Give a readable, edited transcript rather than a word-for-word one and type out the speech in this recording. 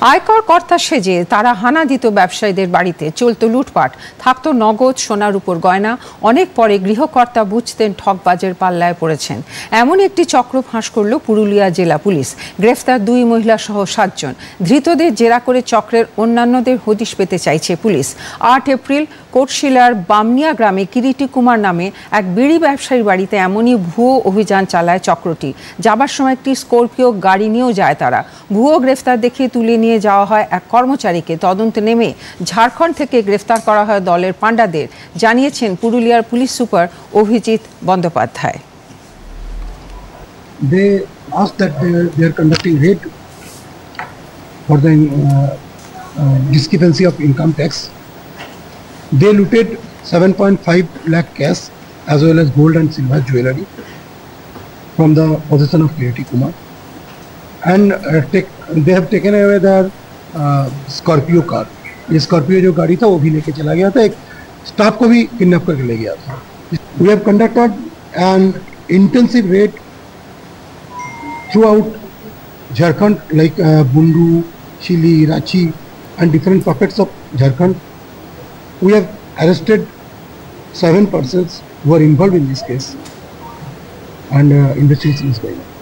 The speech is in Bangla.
আয়কর কর্তা সেজে তারা হানা দিত ব্যবসায়ীদের বাড়িতে, চলত লুটপাট, থাকতো নগদ, সোনার উপর গয়না। অনেক পরে গৃহকর্তা বুঝতেন ঠকবাজের পাল্লায় পড়েছেন। এমন একটি চক্র ফাঁস করল পুরুলিয়া জেলা পুলিশ। গ্রেফতার 2 মহিলা সহ 7 জন। ধৃতদের জেরা করে চক্রের অন্যান্যদের হদিশ পেতে চাইছে পুলিশ। 8 এপ্রিল কোটশিলার বামনিয়া গ্রামে কিরিটি কুমার নামে এক বিড়ি ব্যবসায়ীর বাড়িতে এমনই ভুয়ো অভিযান চালায় চক্রটি। যাবার সময় একটি স্করপিও গাড়ি নিয়েও যায় তারা। ভুয়ো গ্রেফতার দেখিয়ে তুলে নিয়ে যাওয়া হয় এক কর্মচারীকে। তদন্তে নেমে ঝাড়খণ্ড থেকে গ্রেফতার করা হয় দলের পাণ্ডাদের, জানিয়েছেন পুরুলিয়ার police super Abhijit Bandyopadhyay. They asked that they are conducting raid for the discrepancy of income tax. They looted 7.5 lakh cash as well as gold and silver jewelry from the possession of Kiriti Kumar, and they have taken away their Scorpio car. ये Scorpio जो गाड़ी था वो भी लेके चला गया था, एक स्टाफ को भी किडनैप करके ले गया था। We have conducted an intensive raid throughout Jharkhand, like Bundu, Shili, Ranchi, and different pockets of Jharkhand. We have arrested 7 persons who are involved in this case, and investigation is going on.